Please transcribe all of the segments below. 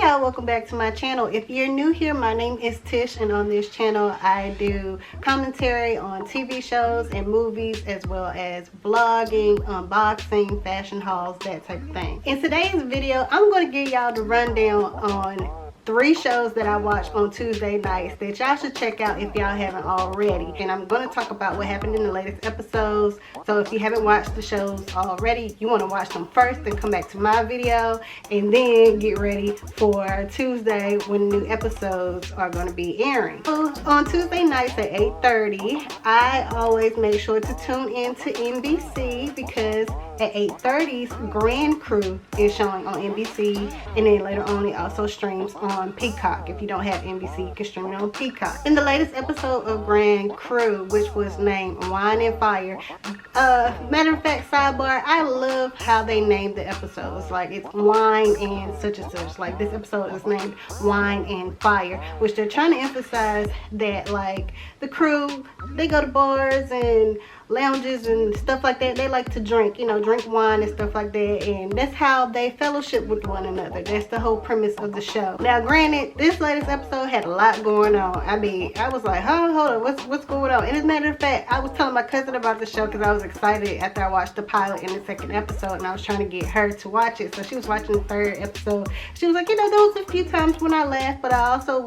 y'all, welcome back to my channel. If you're new here, my name is Tish, and on this channel I do commentary on TV shows and movies, as well as vlogging, unboxing, fashion hauls, that type of thing. In today's video, I'm going to give y'all the rundown on 3 shows that I watched on Tuesday nights that y'all should check out if y'all haven't already. And I'm going to talk about what happened in the latest episodes. So if you haven't watched the shows already, you want to watch them first and come back to my video, and then get ready for Tuesday when new episodes are going to be airing. So on Tuesday nights at 8:30, I always make sure to tune in to NBC, because at 8:30's Grand Crew is showing on NBC, and then later on it also streams on Peacock. If you don't have NBC, you can stream it on Peacock. In the latest episode of Grand Crew, which was named Wine and Fire, matter of fact, sidebar, I love how they named the episodes. Like, it's wine and such and such. Like, this episode is named Wine and Fire, which they're trying to emphasize that, like, the crew, they go to bars and lounges and stuff like that. They like to drink, drink wine and stuff like that, and that's how they fellowship with one another. That's the whole premise of the show. Now granted, this latest episode had a lot going on. I mean, I was like, hold on, what's going on? And as a matter of fact, I was telling my cousin about the show because I was excited after I watched the pilot and the second episode, and I was trying to get her to watch it. So she was watching the 3rd episode. She was like, there was a few times when I laughed, but I also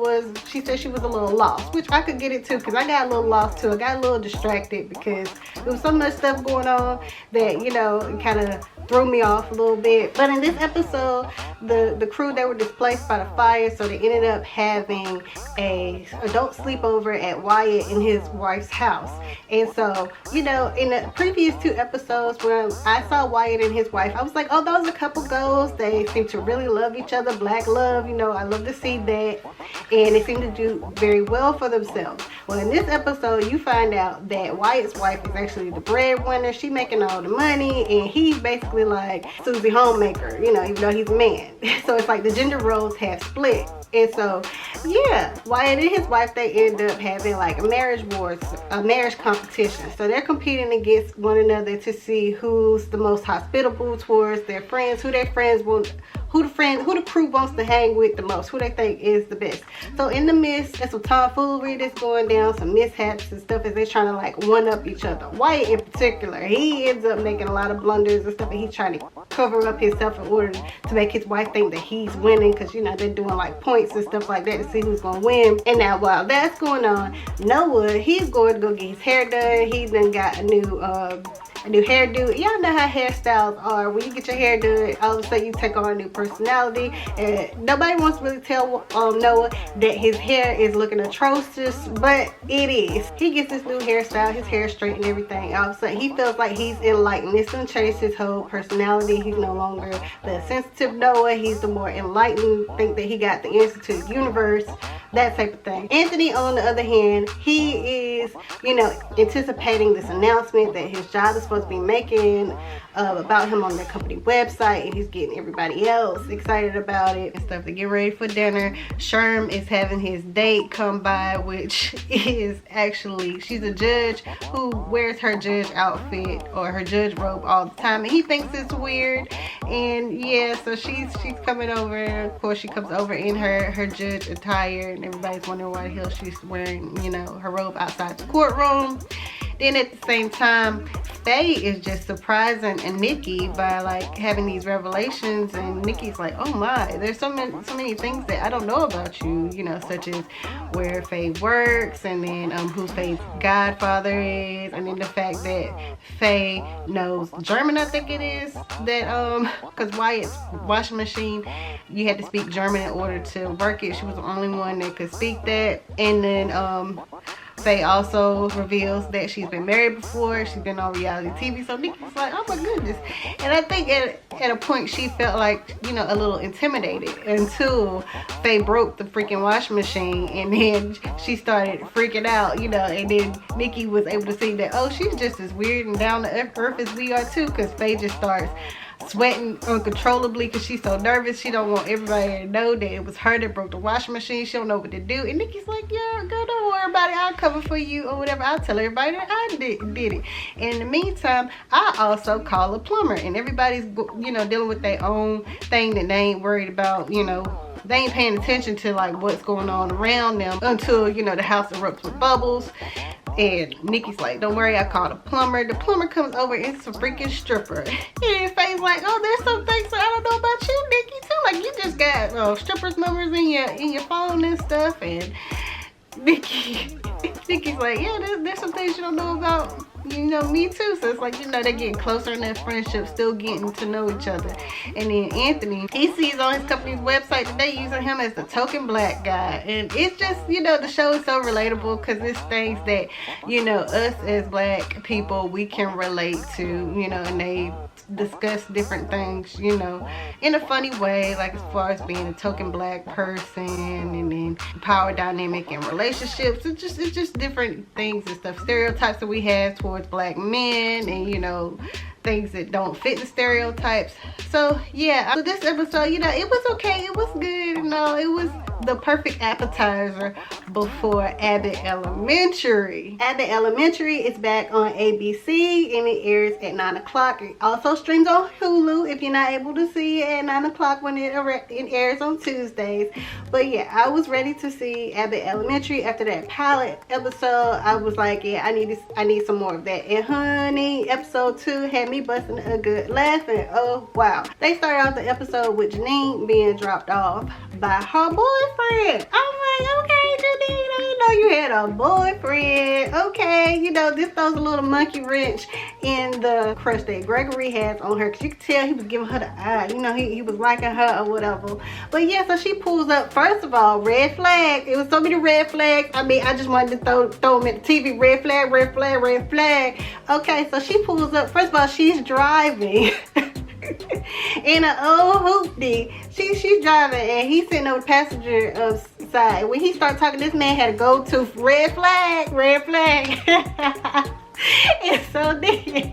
she said she was a little lost, which I could get it too, because I got a little lost too. I got a little distracted because there was so much stuff going on that, it kind of threw me off a little bit. But in this episode, the crew, they were displaced by the fire, so they ended up having a adult sleepover at Wyatt and his wife's house. And so, in the previous 2 episodes when I saw Wyatt and his wife, I was like, oh, those are couple goals. They seem to really love each other, black love, I love to see that. And they seem to do very well for themselves. Well, in this episode, you find out that Wyatt's wife is actually the breadwinner. She making all the money, and he's basically like Susie Homemaker, even though he's a man. So it's like the gender roles have split. And so, yeah, Wyatt and his wife, they end up having like a marriage wars, a marriage competition. So they're competing against one another to see who's the most hospitable towards their friends, who their friends want, who the crew wants to hang with the most, who they think is the best. So in the midst, there's some tomfoolery that's going down, some mishaps and stuff as they're trying to like one up each other. Wyatt in particular, he ends up making a lot of blunders and stuff, and he's trying to cover up himself in order to make his wife think that he's winning, because they're doing like points and stuff like that to see who's gonna win. And now while that's going on, Noah, he's going to go get his hair done. He done got a new hairdo. Y'all know how hairstyles are. When you get your hair done, all of a sudden you take on a new personality, and nobody wants to really tell Noah that his hair is looking atrocious, but it is. He gets this new hairstyle, his hair straight and everything. All of a sudden he feels like he's enlightened. It's gonna change his whole personality. He's no longer the sensitive Noah, he's the more enlightened, think that he got the answer to the universe, that type of thing. Anthony, on the other hand, he is, anticipating this announcement that his job is supposed to be making about him on the company website, and he's getting everybody else excited about it and stuff to get ready for dinner. Sherm is having his date come by, which is actually, she's a judge who wears her judge outfit or her judge robe all the time, and he thinks it's weird. And yeah, so she's coming over. Of course, she comes over in her judge attire, and everybody's wondering why the hell she's wearing, her robe outside the courtroom. Then at the same time, Faye is just surprising and Nikki by like having these revelations, and Nikki's like, oh my, there's so many things that I don't know about you, such as where Faye works, and then who Faye's godfather is, and then the fact that Faye knows German, I think it is, that because Wyatt's washing machine, you had to speak German in order to work it. She was the only one that could speak that. And then Faye also reveals that she's been married before. She's been on reality TV. So Nikki's like, oh my goodness. And I think at a point she felt like, a little intimidated until Faye broke the freaking washing machine. And then she started freaking out, and then Nikki was able to see that, oh, she's just as weird and down to earth as we are too. Because Faye just starts sweating uncontrollably because she's so nervous. She don't want everybody to know that it was her that broke the washing machine. She don't know what to do. And Nikki's like, yeah, girl, don't worry about it. I'll cover for you or whatever. I'll tell everybody that I did it. And in the meantime, I also call a plumber. And everybody's, you know, dealing with their own thing that they ain't worried about, you know. They ain't paying attention to like what's going on around them until, you know, the house erupts with bubbles. And Nikki's like, don't worry, I called a plumber. The plumber comes over and it's a freaking stripper. And his face like, oh, there's some things that I don't know about you, Nikki, too. Like, you just got strippers' numbers in your phone and stuff. And Nikki's like, yeah, there's some things you don't know about, you know, me too. So it's like, you know, they're getting closer in their friendship, still getting to know each other. And then Anthony, he sees on his company's website that they using him as the token black guy. And it's just, you know, the show is so relatable because it's things that, you know, us as black people, we can relate to, you know, and they discuss different things, you know, in a funny way, like as far as being a token black person and then power dynamic and relationships. It's just different things and stuff, stereotypes that we have towards black men, and you know, things that don't fit the stereotypes. So yeah, so this episode, you know, it was okay, it was good, you know, it was the perfect appetizer before Abbott Elementary. Abbott Elementary is back on ABC and it airs at 9 o'clock. It also streams on Hulu if you're not able to see it at 9 o'clock when it airs on Tuesdays. But yeah, I was ready to see Abbott Elementary after that pilot episode. I was like, yeah, I need some more of that. And honey, episode 2 had me busting a good laugh. And oh wow, they started off the episode with Janine being dropped off by her boyfriend. I'm like, okay, Janine, I didn't know you had a boyfriend. Okay, you know, this throws a little monkey wrench in the crush that Gregory has on her, because you could tell he was giving her the eye. You know, he was liking her or whatever. But yeah, so she pulls up. First of all, red flag. It was so many red flags. I mean, I just wanted to throw them at the TV. Red flag, red flag, red flag. Okay, so she pulls up. First of all, she's driving. In an old hoopty. She's driving and he's sitting on the passenger side. When he started talking, this man had to go to red flag, red flag. And so then,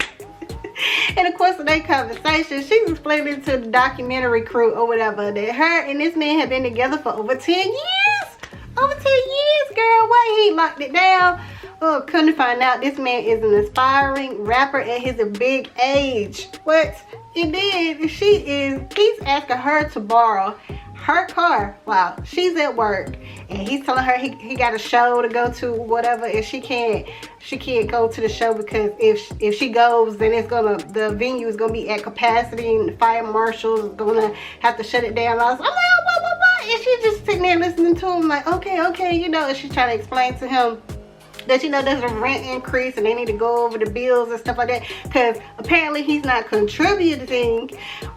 and of course in their conversation, she's explaining to the documentary crew or whatever that her and this man have been together for over 10 years. Over 10 years, girl. Why he locked it down? Oh, couldn't find out this man is an aspiring rapper at his big age. What? And then he's asking her to borrow her car. Wow, she's at work and he's telling her he got a show to go to, whatever, and she can't go to the show because if she goes, then the venue is gonna be at capacity and the fire marshal is gonna have to shut it down. I'm like, oh, blah. And she's just sitting there listening to him like, okay, you know, and she's trying to explain to him that, you know, there's a rent increase and they need to go over the bills and stuff like that, because apparently he's not contributing,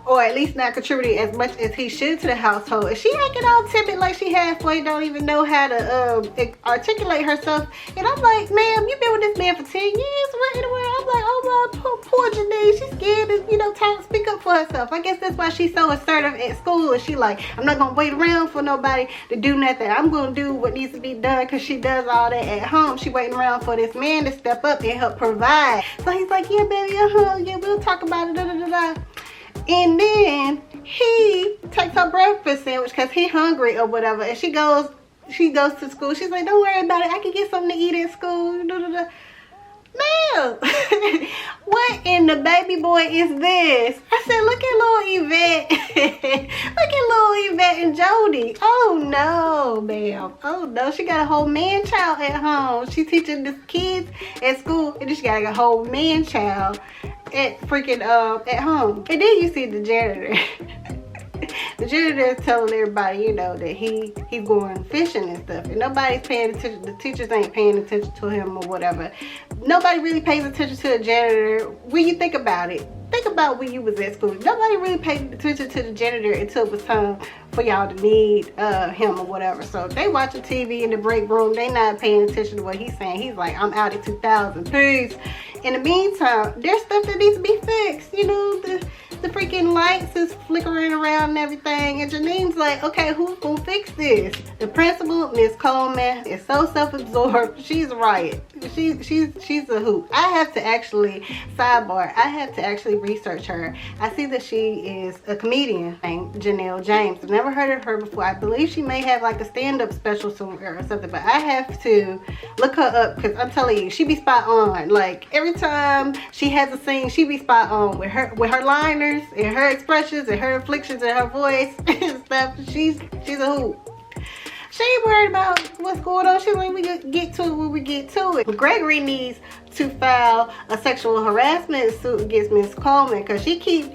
or at least not contributing as much as he should to the household. And she acting all timid like she halfway don't even know how to articulate herself. And I'm like, ma'am, you've been with this man for 10 years. What in the world? I'm like, oh my poor Janine, she's scared to, you know, speak up for herself. I guess that's why she's so assertive at school. And she like, I'm not gonna wait around for nobody to do nothing. I'm gonna do what needs to be done, because she does all that at home. She waiting around for this man to step up and help provide. So he's like, yeah, baby, yeah, we'll talk about it, And then he takes her breakfast sandwich because he's hungry or whatever, and she goes to school. She's like, don't worry about it, I can get something to eat at school. Ma'am, what in the baby boy is this? I said, look at little Yvette. Look at little Yvette and Jody. Oh no, ma'am. Oh no, she got a whole man child at home. She's teaching the kids at school, and then she got a whole man child at freaking at home. And then you see the janitor. The janitor is telling everybody, you know, that he's going fishing and stuff, and nobody's paying attention. The teachers ain't paying attention to him or whatever. Nobody really pays attention to the janitor. When you think about it, think about when you was at school. Nobody really paid attention to the janitor until it was time for y'all to need him or whatever. So they watching TV in the break room. They not paying attention to what he's saying. He's like, I'm out at 2000. Peace. In the meantime, there's stuff that needs to be fixed. You know, the freaking lights is flickering around and everything. And Janine's like, okay, who's gonna fix this? The principal, Miss Coleman, is so self-absorbed. She's a riot. She's a hoot. I have to actually, sidebar, I have to actually research her. I see that she is a comedian named Janelle James. I've never heard of her before. I believe she may have like a stand-up special somewhere or something, but I have to look her up because I'm telling you, she be spot on. Like every time she has a scene, she be spot on with her liners and her expressions and her inflections and her voice and stuff. She's a hoot. She ain't worried about what's going on. She's like, we get to it when we get to it. Gregory needs to file a sexual harassment suit against Miss Coleman because she keeps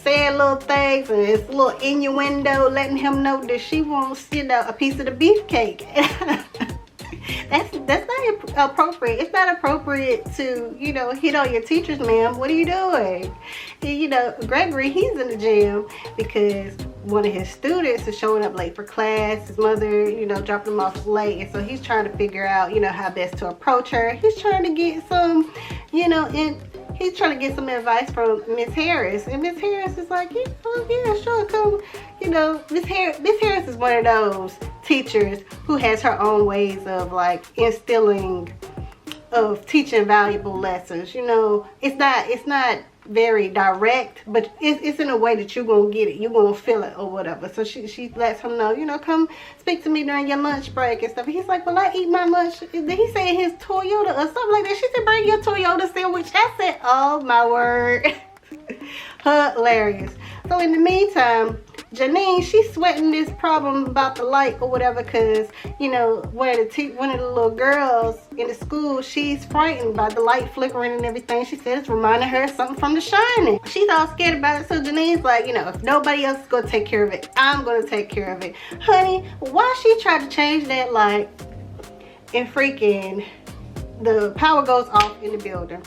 saying little things and it's a little innuendo letting him know that she wants, you know, a piece of the beefcake. That's not appropriate. It's not appropriate to, you know, hit on your teachers, ma'am. What are you doing? And, you know, Gregory, he's in the gym because one of his students is showing up late for class. His mother, you know, dropped him off late, and so he's trying to figure out, you know, how best to approach her. He's trying to get some, you know, he's trying to get some advice from Miss Harris, and Miss Harris is like, yeah, sure, come. You know, Miss Harris is one of those teachers who has her own ways of like instilling, of teaching valuable lessons. You know, it's not very direct, but it's in a way that you're gonna get it, you're gonna feel it or whatever. So she lets him know, you know, come speak to me during your lunch break and stuff. He's like, well, I eat my lunch. Did he say his Toyota or something like that? She said, bring your Toyota sandwich. I said, oh my word. Hilarious. So in the meantime, Janine, she's sweating this problem about the light or whatever because, you know, one of the little girls in the school, she's frightened by the light flickering and everything. She said it's reminding her of something from The Shining. She's all scared about it. So Janine's like, you know, if nobody else is going to take care of it, I'm going to take care of it. Honey, why she tried to change that light and freaking the power goes off in the building?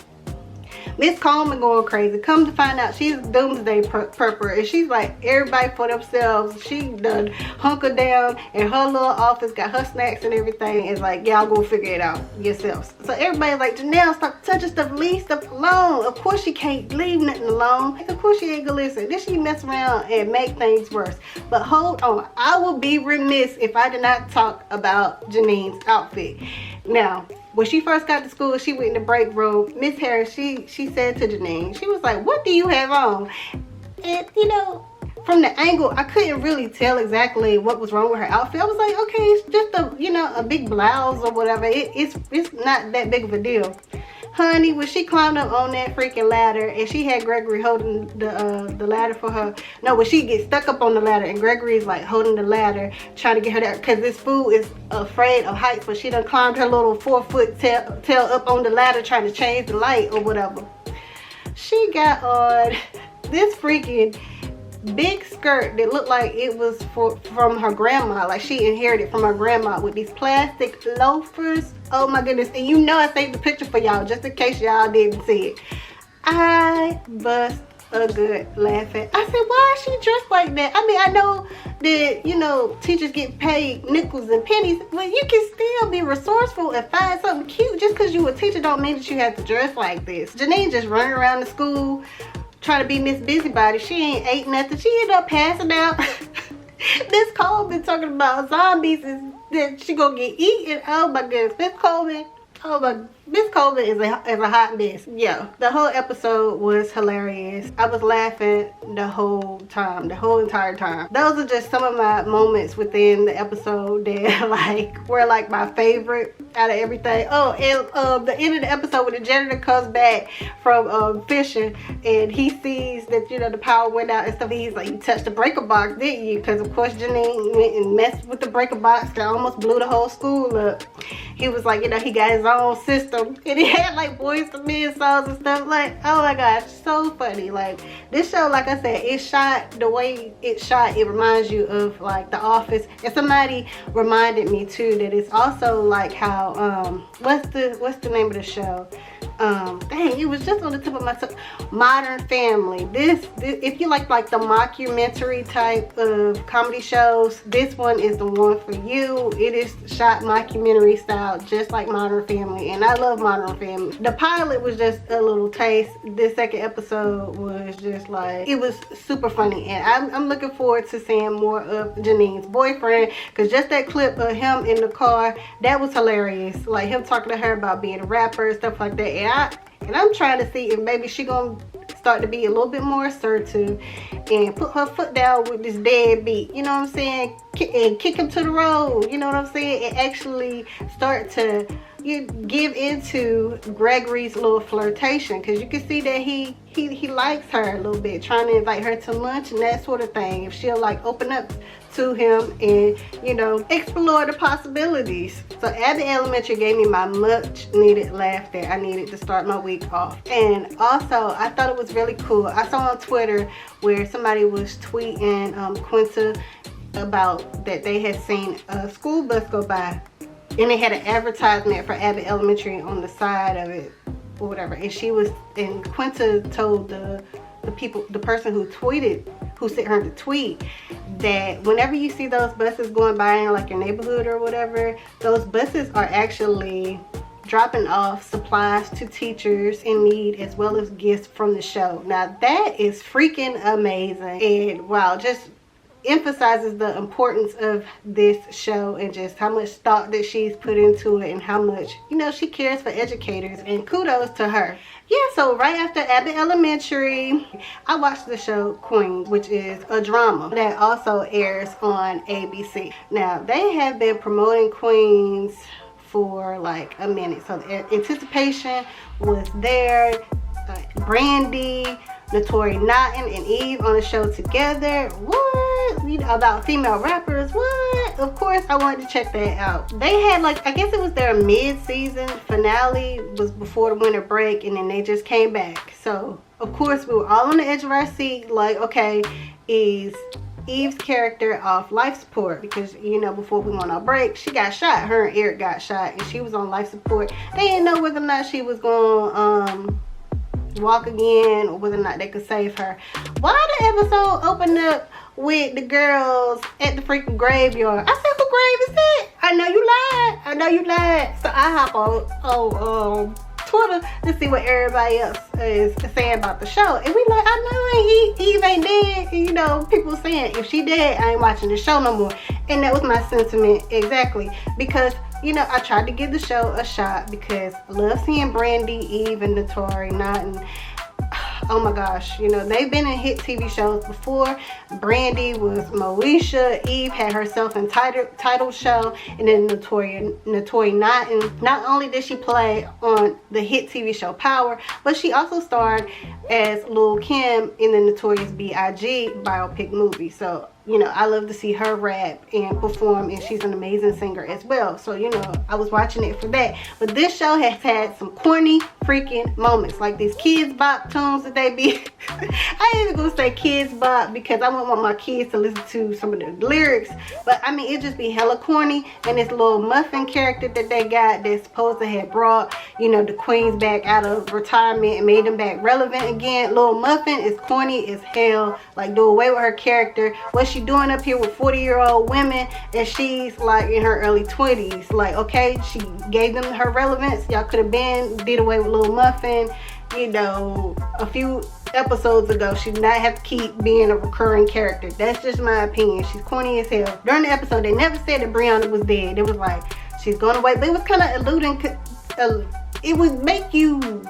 Miss Coleman going crazy. Come to find out, she's doomsday prepper, and she's like, everybody for themselves. She done hunkered down in her little office, got her snacks and everything. It's like, y'all go figure it out yourselves. So everybody's like, Janelle, stop touching stuff, leave stuff alone. Of course she can't leave nothing alone. Of course she ain't gonna listen. Then she mess around and make things worse. But hold on, I will be remiss if I did not talk about Janine's outfit. Now, when she first got to school, she went in the break room. Miss Harris, she said to Janine, she was like, what do you have on? And, you know, from the angle, I couldn't really tell exactly what was wrong with her outfit. I was like, okay, it's just a, you know, a big blouse or whatever. It's not that big of a deal. Honey, when she climbed up on that freaking ladder and she had Gregory holding the ladder for her. No, when she gets stuck up on the ladder and Gregory's like holding the ladder, trying to get her there because this fool is afraid of heights, but she done climbed her little 4-foot tail up on the ladder trying to change the light or whatever. She got on this freaking big skirt that looked like it was from her grandma, like she inherited from her grandma, with these plastic loafers. Oh my goodness. And you know I saved the picture for y'all just in case y'all didn't see it. I bust a good laughing. I said, why is she dressed like that? I mean, I know that, you know, teachers get paid nickels and pennies, but you can still be resourceful and find something cute. Just because you a teacher don't mean that you have to dress like this. Janine just running around the school trying to be Miss Busybody. She ain't ate nothing. She ended up passing out. Miss Coleman talking about zombies and that she gonna get eaten. Oh my goodness, Miss Coleman. Oh my, Miss Coleman is a hot mess. Yeah, the whole episode was hilarious. I was laughing the whole time, the whole entire time. Those are just some of my moments within the episode that like were like my favorite out of everything. Oh, and the end of the episode when the janitor comes back from fishing and he sees that, you know, the power went out and stuff. He's like, you touched the breaker box, didn't you? Because of course Janine went and messed with the breaker box that almost blew the whole school up. He was like, you know, he got his own system and he had like Boys II Men songs and stuff. Like, oh my gosh, so funny. Like, this show, like I said, it's shot the way it's shot, it reminds you of like The Office. And somebody reminded me too that it's also like how what's the name of the show Dang, it was just on the tip of my tongue. Modern Family. This if you like the mockumentary type of comedy shows, this one is the one for you. It is shot mockumentary style, just like Modern Family, and I love Modern Family. The pilot was just a little taste. This second episode was just like, it was super funny, and I'm looking forward to seeing more of Janine's boyfriend, because just that clip of him in the car, that was hilarious. Like him talking to her about being a rapper and stuff like that, and I'm trying to see if maybe she gonna start to be a little bit more assertive and put her foot down with this deadbeat, you know what I'm saying, and kick him to the road, you know what I'm saying, and actually start to give into Gregory's little flirtation, because you can see that he likes her a little bit, trying to invite her to lunch and that sort of thing. If she'll like open up to him and, you know, explore the possibilities. So Abbott Elementary gave me my much needed laugh that I needed to start my week off. And also I thought it was really cool, I saw on Twitter where somebody was tweeting Quinta about that they had seen a school bus go by, and they had an advertisement for Abbott Elementary on the side of it or whatever, and Quinta told the person who sent her the tweet, that whenever you see those buses going by in like your neighborhood or whatever, those buses are actually dropping off supplies to teachers in need, as well as gifts from the show. Now that is freaking amazing, and wow, just emphasizes the importance of this show and just how much thought that she's put into it, and how much, you know, she cares for educators, and kudos to her. Yeah, so right after Abbott Elementary, I watched the show Queens, which is a drama that also airs on ABC. Now, they have been promoting Queens for like a minute, so the anticipation was there. Brandy, Notori Naughton, and Eve on the show together. What? You know, about female rappers. What? Of course I wanted to check that out. They had like, I guess it was their mid-season finale, was before the winter break, and then they just came back. So of course we were all on the edge of our seat, like, okay, is Eve's character off life support? Because, you know, before we went on break, she got shot. Her and Eric got shot, and she was on life support. They didn't know whether or not she was going walk again, or whether or not they could save her. Why the episode opened up with the girls at the freaking graveyard? I said, who grave is that? I know you lied. So I hop on Twitter to see what everybody else is saying about the show, and we like, I know Eve ain't dead. You know, people saying if she dead, I ain't watching the show no more. And that was my sentiment exactly, because, you know, I tried to give the show a shot because I love seeing Brandy, Eve, and Notori Naughton. Oh my gosh, you know, they've been in hit TV shows before. Brandy was Moesha, Eve had her self-entitled show, and then Notori Naughton. Not only did she play on the hit TV show Power, but she also starred as Lil' Kim in the Notorious B.I.G. biopic movie. So, you know, I love to see her rap and perform, and she's an amazing singer as well. So, you know, I was watching it for that. But this show has had some corny freaking moments, like these kids bop tunes that they be I ain't even gonna say kids bop, because I wouldn't want my kids to listen to some of the lyrics, but I mean, it just be hella corny. And this little muffin character that they got, that's supposed to have brought, you know, the queens back out of retirement and made them back relevant again. Little Muffin is corny as hell. Like, do away with her character. What's she doing up here with 40-year-old women, and she's like in her early 20s? Like, okay, she gave them her relevance. Y'all could have did away with Little Muffin, you know, a few episodes ago. She did not have to keep being a recurring character. That's just my opinion. She's corny as hell. During the episode, they never said that Brianna was dead. It was like, she's going away, but it was kind of alluding, it would make you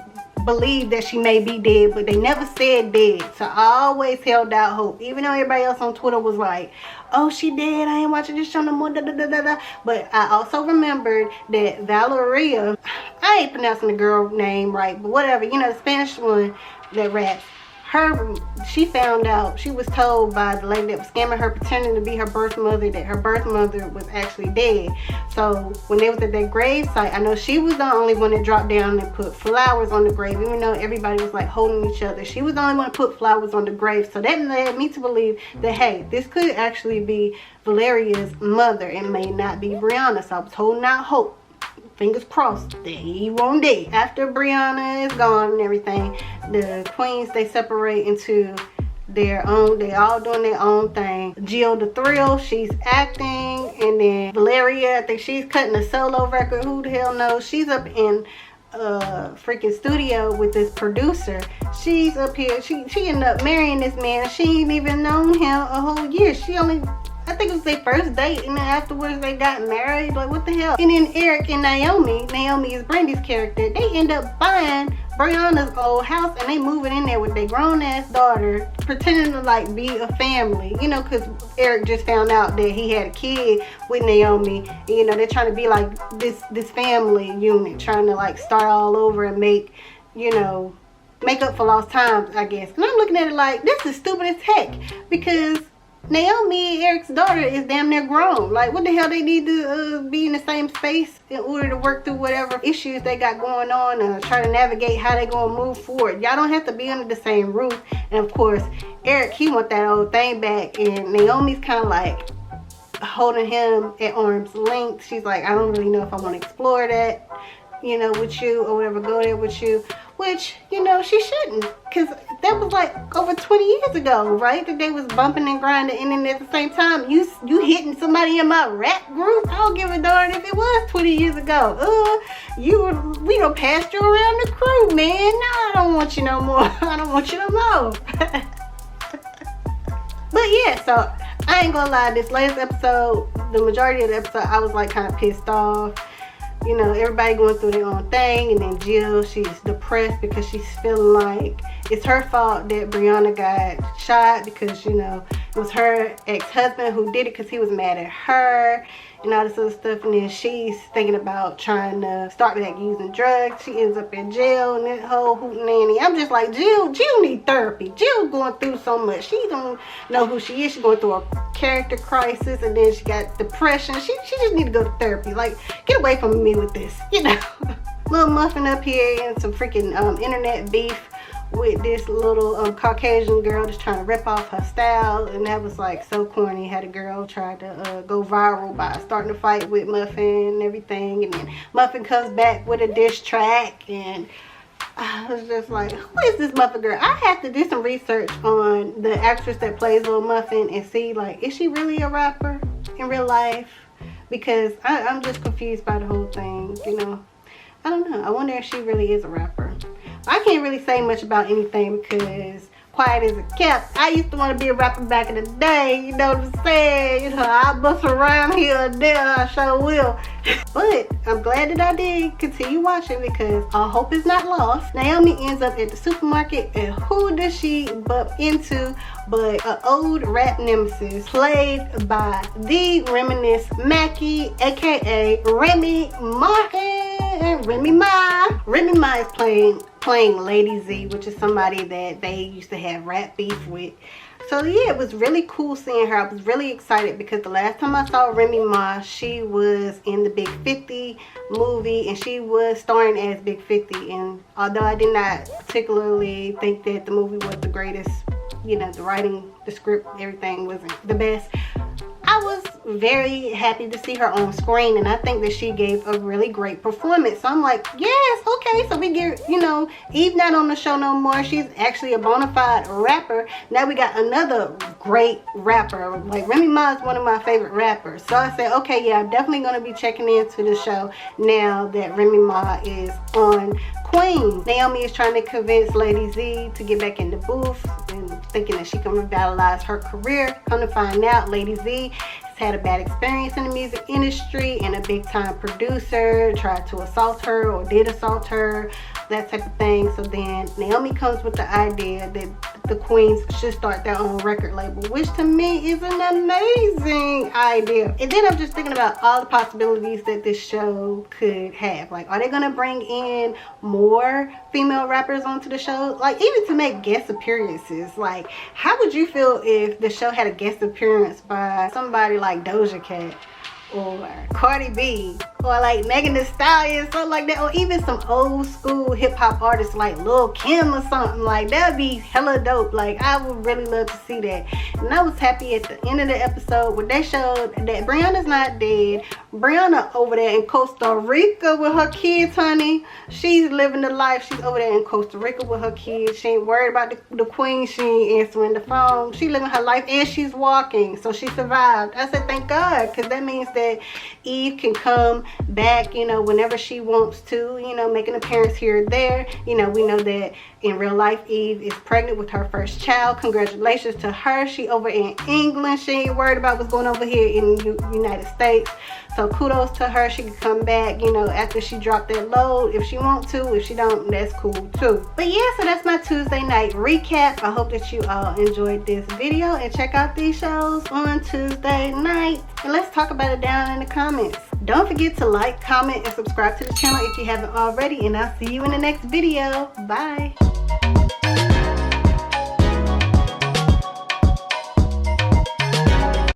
believe that she may be dead, but they never said dead. So I always held out hope, even though everybody else on Twitter was like, oh, she dead, I ain't watching this show no more, da da da da da. But I also remembered that Valeria, I ain't pronouncing the girl name right, but whatever, you know, the Spanish one that raps, she found out, she was told by the lady that was scamming her, pretending to be her birth mother, that her birth mother was actually dead. So when they was at that grave site, I know she was the only one that dropped down and put flowers on the grave, even though everybody was like holding each other. She was the only one to put flowers on the grave. So that led me to believe that, hey, this could actually be Valeria's mother and may not be Brianna. So I was holding out hope fingers crossed that he won't die. After Brianna is gone and everything, the queens, they separate into their own, they all doing their own thing. Jill the Thrill, she's acting, and then Valeria, I think she's cutting a solo record. Who the hell knows? She's up in freaking studio with this producer. She's up here, she ended up marrying this man. She ain't even known him a whole year. She only, I think it was their first date, and then afterwards they got married. Like, what the hell? And then Eric and Naomi is Brandy's character, they end up buying Brianna's old house, and they moving in there with their grown-ass daughter, pretending to like be a family, you know, because Eric just found out that he had a kid with Naomi. And, you know, they're trying to be like this family unit, trying to like start all over and make, you know, make up for lost times, I guess. And I'm looking at it like, this is stupid as heck, because Naomi, Eric's daughter, is damn near grown. Like, what the hell they need to be in the same space in order to work through whatever issues they got going on and try to navigate how they gonna move forward. Y'all don't have to be under the same roof. And of course, Eric, he want that old thing back, and Naomi's kind of like holding him at arm's length. She's like, I don't really know if I want to explore that, you know, with you or whatever, go there with you. Which, you know, she shouldn't, because that was like over 20 years ago, right? That they was bumping and grinding, and then at the same time, you hitting somebody in my rap group. I don't give a darn if it was 20 years ago. We done passed you around the crew, man. No, I don't want you no more. I don't want you no more. But yeah, so I ain't gonna lie, this latest episode, the majority of the episode, I was like kind of pissed off. You know, everybody going through their own thing, and then Jill, she's depressed because she's feeling like it's her fault that Brianna got shot, because, you know, it was her ex-husband who did it because he was mad at her and all this other stuff. And then she's thinking about trying to start back using drugs. She ends up in jail and that whole hootenanny. I'm just like, Jill need therapy. Jill going through so much. She don't know who she is. She's going through a character crisis, and then she got depression. She just need to go to therapy. Like, get away from me with this, you know. Little Muffin up here and some freaking internet beef with this little Caucasian girl just trying to rip off her style, and that was like so corny. Had a girl try to go viral by starting to fight with Muffin and everything, and then Muffin comes back with a diss track, and I was just like, who is this Muffin girl? I have to do some research on the actress that plays Little Muffin and see, like, is she really a rapper in real life? Because I'm just confused by the whole thing, you know. I don't know. I wonder if she really is a rapper. I can't really say much about anything because quiet as it kept. I used to want to be a rapper back in the day, you know what I'm saying? You know, I bust around here and there, I sure will. But I'm glad that I did continue watching, because all hope is not lost. Naomi ends up at the supermarket, and who does she bump into but an old rap nemesis played by the Reminisce Mackey, aka Remy Ma. Remy Ma is playing Lady Z, which is somebody that they used to have rap beef with. So yeah, it was really cool seeing her. I was really excited because the last time I saw Remy Ma, she was in the Big 50 movie, and she was starring as Big 50. And although I did not particularly think that the movie was the greatest, you know, the writing, the script, everything wasn't the best, I was very happy to see her on screen, and I think that she gave a really great performance. So I'm like, yes, okay, so we get, you know, Eve not on the show no more. She's actually a bona fide rapper. Now we got another great rapper. Like, Remy Ma is one of my favorite rappers. So I said, okay, yeah, I'm definitely going to be checking into the show now that Remy Ma is on Queen. Naomi is trying to convince Lady Z to get back in the booth and thinking that she can revitalize her career. Come to find out, Lady Z has had a bad experience in the music industry, and a big time producer tried to assault her or did assault her, that type of thing. So then Naomi comes with the idea that the queens should start their own record label, which to me is an amazing idea. And then I'm just thinking about all the possibilities that this show could have. Like, are they gonna bring in more female rappers onto the show? Like, even to make guest appearances. Like, how would you feel if the show had a guest appearance by somebody like Doja Cat or Cardi B or like Megan Thee Stallion, something like that, or even some old school hip-hop artists like Lil Kim or something? Like, that'd be hella dope. Like, I would really love to see that. And I was happy at the end of the episode when they showed that Brianna's not dead. Brianna over there in Costa Rica with her kids, honey. She's living the life. She's over there in Costa Rica with her kids. She ain't worried about the queen. She ain't answering the phone. She living her life, and she's walking, so she survived. I said thank God, because that means that Eve can come back, you know, whenever she wants to, you know, make an appearance here or there. You know, we know that in real life Eve is pregnant with her first child. Congratulations to her. She over in England. She ain't worried about what's going over here in the United States. So kudos to her. She can come back, you know, after she dropped that load if she want to. If she don't, that's cool too. But yeah, so that's my Tuesday night recap. I hope that you all enjoyed this video, and check out these shows on Tuesday night, and let's talk about it down in the comments. Don't forget to like, comment, and subscribe to the channel if you haven't already, and I'll see you in the next video. Bye.